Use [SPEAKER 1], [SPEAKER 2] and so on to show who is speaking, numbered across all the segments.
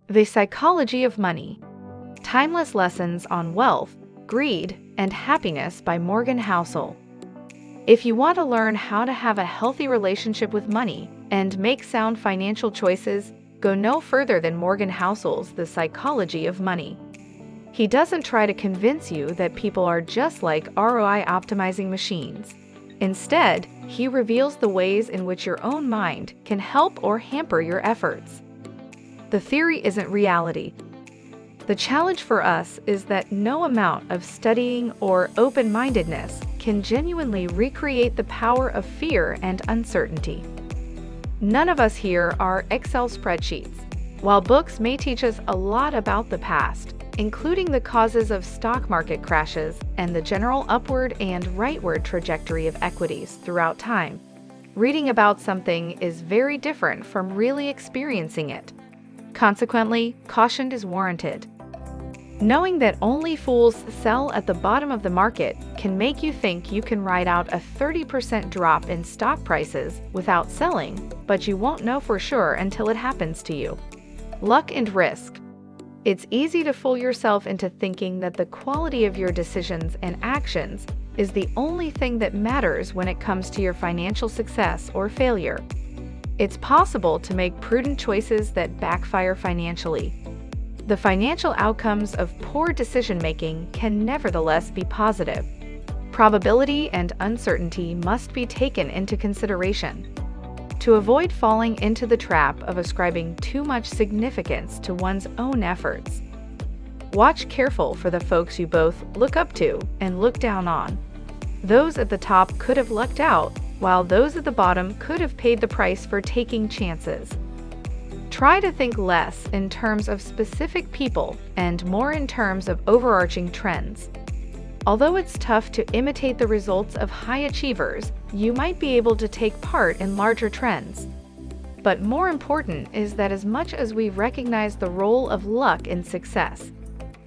[SPEAKER 1] The Psychology of Money. Timeless Lessons on Wealth, Greed, and Happiness by Morgan Housel. If you want to learn how to have a healthy relationship with money and make sound financial choices, go no further than Morgan Housel's The Psychology of Money. He doesn't try to convince you that people are just like ROI optimizing machines. Instead, he reveals the ways in which your own mind can help or hamper your efforts. The theory isn't reality. The challenge for us is that no amount of studying or open-mindedness can genuinely recreate the power of fear and uncertainty. None of us here are Excel spreadsheets. While books may teach us a lot about the past, including the causes of stock market crashes and the general upward and rightward trajectory of equities throughout time, reading about something is very different from really experiencing it. Consequently, caution is warranted. Knowing that only fools sell at the bottom of the market can make you think you can ride out a 30% drop in stock prices without selling, but you won't know for sure until it happens to you. Luck and risk. It's easy to fool yourself into thinking that the quality of your decisions and actions is the only thing that matters when it comes to your financial success or failure. It's possible to make prudent choices that backfire financially. The financial outcomes of poor decision-making can nevertheless be positive. Probability and uncertainty must be taken into consideration. To avoid falling into the trap of ascribing too much significance to one's own efforts, watch careful for the folks you both look up to and look down on. Those at the top could have lucked out, while those at the bottom could have paid the price for taking chances. Try to think less in terms of specific people and more in terms of overarching trends. Although it's tough to imitate the results of high achievers, you might be able to take part in larger trends. But more important is that as much as we recognize the role of luck in success,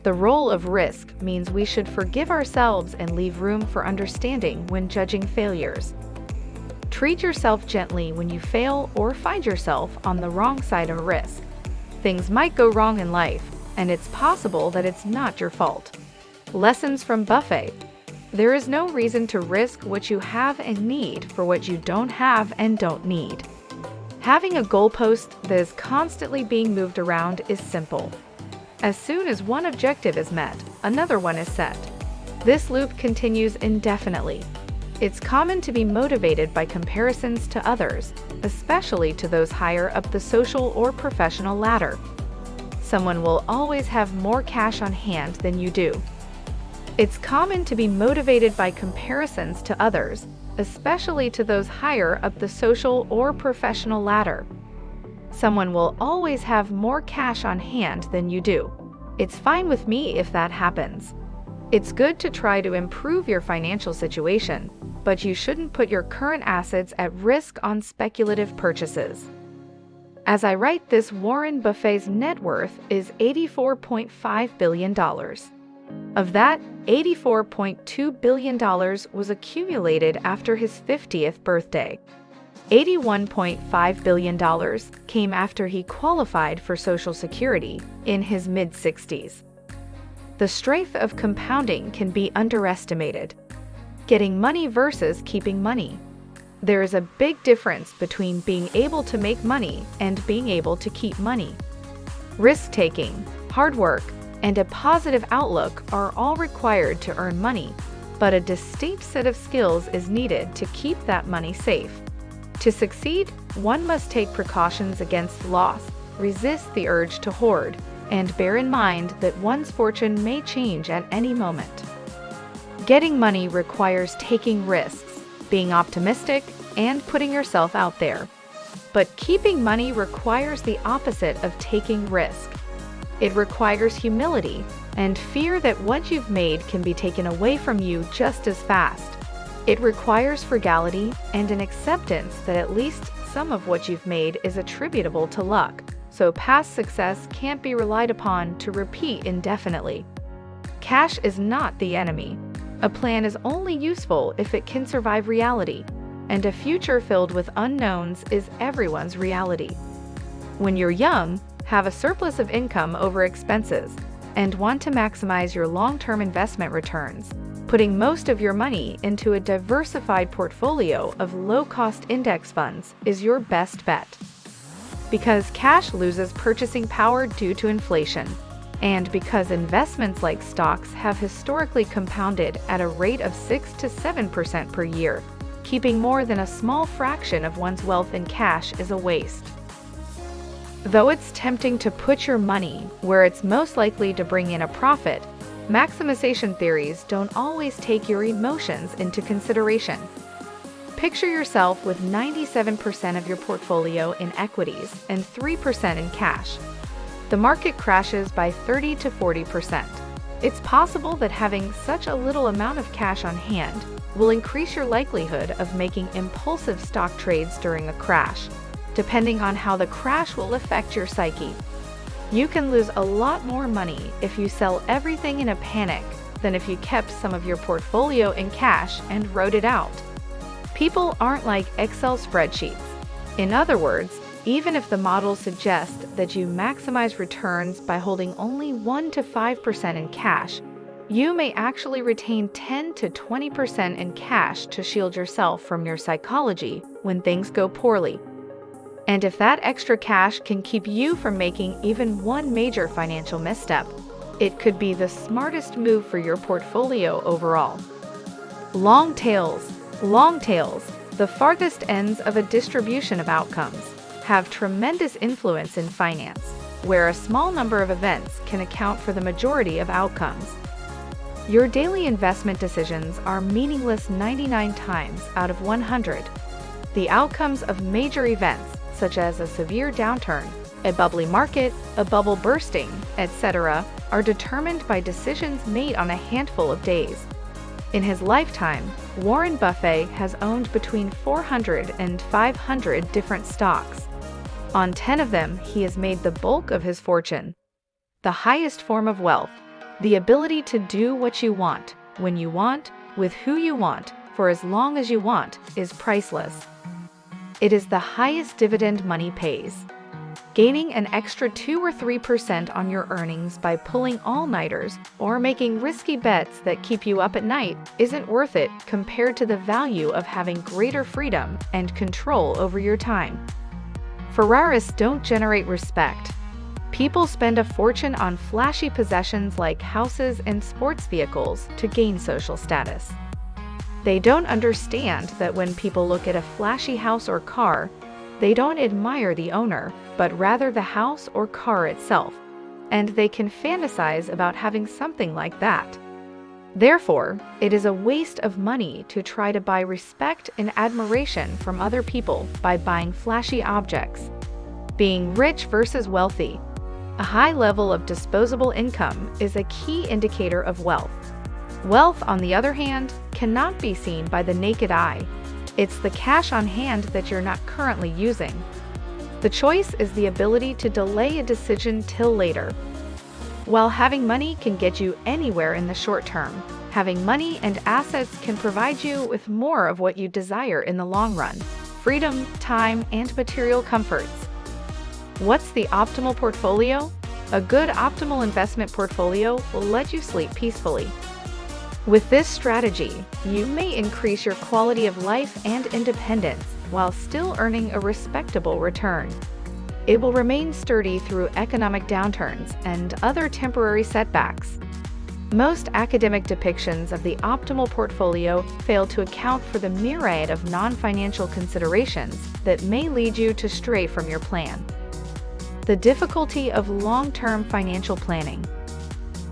[SPEAKER 1] the role of risk means we should forgive ourselves and leave room for understanding when judging failures. Treat yourself gently when you fail or find yourself on the wrong side of risk. Things might go wrong in life, and it's possible that it's not your fault. Lessons from Buffett. There is no reason to risk what you have and need for what you don't have and don't need. Having a goalpost that is constantly being moved around is simple. As soon as one objective is met, another one is set. This loop continues indefinitely. It's common to be motivated by comparisons to others, especially to those higher up the social or professional ladder. Someone will always have more cash on hand than you do. It's common to be motivated by comparisons to others, especially to those higher up the social or professional ladder. Someone will always have more cash on hand than you do. It's fine with me if that happens. It's good to try to improve your financial situation, but you shouldn't put your current assets at risk on speculative purchases. As I write this, Warren Buffett's net worth is $84.5 billion. Of that, $84.2 billion was accumulated after his 50th birthday. $81.5 billion came after he qualified for Social Security in his mid-60s. The strength of compounding can be underestimated. Getting money versus keeping money. There is a big difference between being able to make money and being able to keep money. Risk-taking, hard work, and a positive outlook are all required to earn money, but a distinct set of skills is needed to keep that money safe. To succeed, one must take precautions against loss, resist the urge to hoard, and bear in mind that one's fortune may change at any moment. Getting money requires taking risks, being optimistic, and putting yourself out there. But keeping money requires the opposite of taking risk. It requires humility and fear that what you've made can be taken away from you just as fast. It requires frugality and an acceptance that at least some of what you've made is attributable to luck, so past success can't be relied upon to repeat indefinitely. Cash is not the enemy. A plan is only useful if it can survive reality, and a future filled with unknowns is everyone's reality. When you're young, have a surplus of income over expenses, and want to maximize your long-term investment returns, putting most of your money into a diversified portfolio of low-cost index funds is your best bet. Because cash loses purchasing power due to inflation, and because investments like stocks have historically compounded at a rate of 6 to 7% per year, keeping more than a small fraction of one's wealth in cash is a waste. Though it's tempting to put your money where it's most likely to bring in a profit, maximization theories don't always take your emotions into consideration. Picture yourself with 97% of your portfolio in equities and 3% in cash. The market crashes by 30 to 40%. It's possible that having such a little amount of cash on hand will increase your likelihood of making impulsive stock trades during a crash, depending on how the crash will affect your psyche. You can lose a lot more money if you sell everything in a panic than if you kept some of your portfolio in cash and wrote it out. People aren't like Excel spreadsheets. In other words, even if the models suggest that you maximize returns by holding only 1 to 5% in cash, you may actually retain 10 to 20% in cash to shield yourself from your psychology when things go poorly. And if that extra cash can keep you from making even one major financial misstep, it could be the smartest move for your portfolio overall. Long tails, the farthest ends of a distribution of outcomes, have tremendous influence in finance, where a small number of events can account for the majority of outcomes. Your daily investment decisions are meaningless 99 times out of 100. The outcomes of major events, such as a severe downturn, a bubbly market, a bubble bursting, etc., are determined by decisions made on a handful of days. In his lifetime, Warren Buffett has owned between 400 and 500 different stocks. On 10 of them, he has made the bulk of his fortune. The highest form of wealth, the ability to do what you want, when you want, with who you want, for as long as you want, is priceless. It is the highest dividend money pays. Gaining an extra 2 or 3% on your earnings by pulling all-nighters or making risky bets that keep you up at night isn't worth it compared to the value of having greater freedom and control over your time. Ferraris don't generate respect. People spend a fortune on flashy possessions like houses and sports vehicles to gain social status. They don't understand that when people look at a flashy house or car, they don't admire the owner, but rather the house or car itself, and they can fantasize about having something like that. Therefore, it is a waste of money to try to buy respect and admiration from other people by buying flashy objects. Being rich versus wealthy. A high level of disposable income is a key indicator of wealth. Wealth, on the other hand, cannot be seen by the naked eye. It's the cash on hand that you're not currently using. The choice is the ability to delay a decision till later. While having money can get you anywhere in the short term, having money and assets can provide you with more of what you desire in the long run: freedom, time, and material comforts. What's the optimal portfolio? A good optimal investment portfolio will let you sleep peacefully. With this strategy, you may increase your quality of life and independence while still earning a respectable return. It will remain sturdy through economic downturns and other temporary setbacks. Most academic depictions of the optimal portfolio fail to account for the myriad of non-financial considerations that may lead you to stray from your plan. The difficulty of long-term financial planning.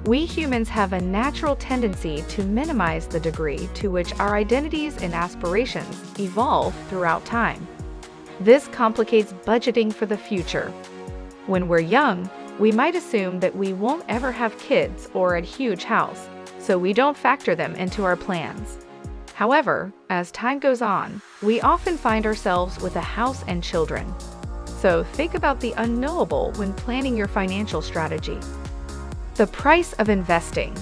[SPEAKER 1] We humans have a natural tendency to minimize the degree to which our identities and aspirations evolve throughout time. This complicates budgeting for the future. When we're young, we might assume that we won't ever have kids or a huge house, so we don't factor them into our plans. However, as time goes on, we often find ourselves with a house and children. So think about the unknowable when planning your financial strategy. The price of investing.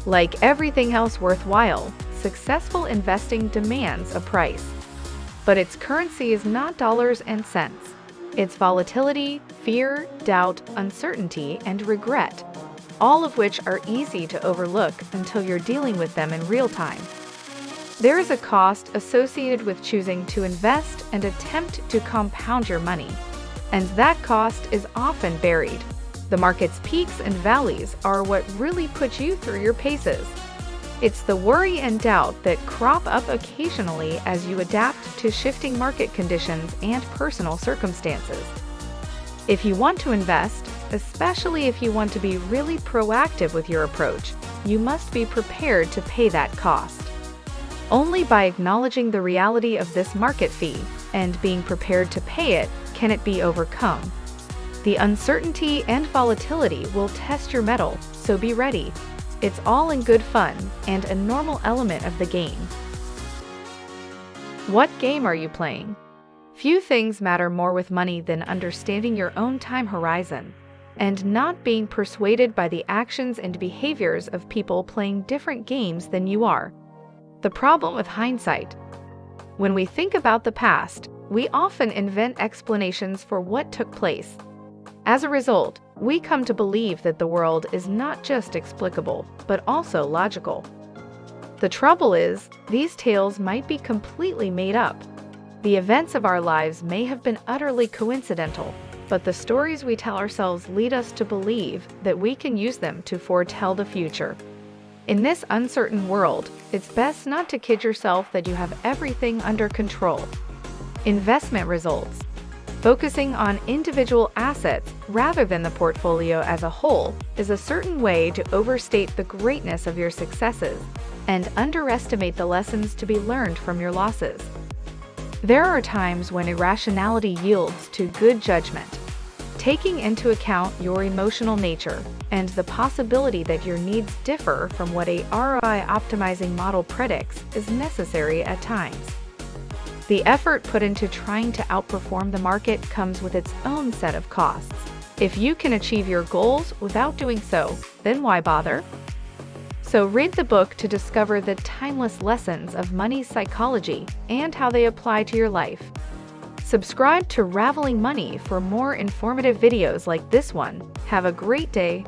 [SPEAKER 1] Like everything else worthwhile, successful investing demands a price. But its currency is not dollars and cents. its volatility, fear, doubt, uncertainty, and regret, all of which are easy to overlook until you're dealing with them in real time. There is a cost associated with choosing to invest and attempt to compound your money, and that cost is often buried. The market's peaks and valleys are what really put you through your paces. It's the worry and doubt that crop up occasionally as you adapt to shifting market conditions and personal circumstances. If you want to invest, especially if you want to be really proactive with your approach, you must be prepared to pay that cost. Only by acknowledging the reality of this market fee and being prepared to pay it can it be overcome. The uncertainty and volatility will test your mettle, so be ready. It's all in good fun and a normal element of the game. What game are you playing? Few things matter more with money than understanding your own time horizon and not being persuaded by the actions and behaviors of people playing different games than you are. The problem with hindsight. When we think about the past, we often invent explanations for what took place. As a result, we come to believe that the world is not just explicable, but also logical. The trouble is, these tales might be completely made up. The events of our lives may have been utterly coincidental, but the stories we tell ourselves lead us to believe that we can use them to foretell the future. In this uncertain world, it's best not to kid yourself that you have everything under control. Investment results. Focusing on individual assets rather than the portfolio as a whole is a certain way to overstate the greatness of your successes and underestimate the lessons to be learned from your losses. There are times when irrationality yields to good judgment. Taking into account your emotional nature and the possibility that your needs differ from what a ROI optimizing model predicts is necessary at times. The effort put into trying to outperform the market comes with its own set of costs. If you can achieve your goals without doing so, then why bother? So read the book to discover the timeless lessons of money psychology and how they apply to your life. Subscribe to Raveling Money for more informative videos like this one. Have a great day.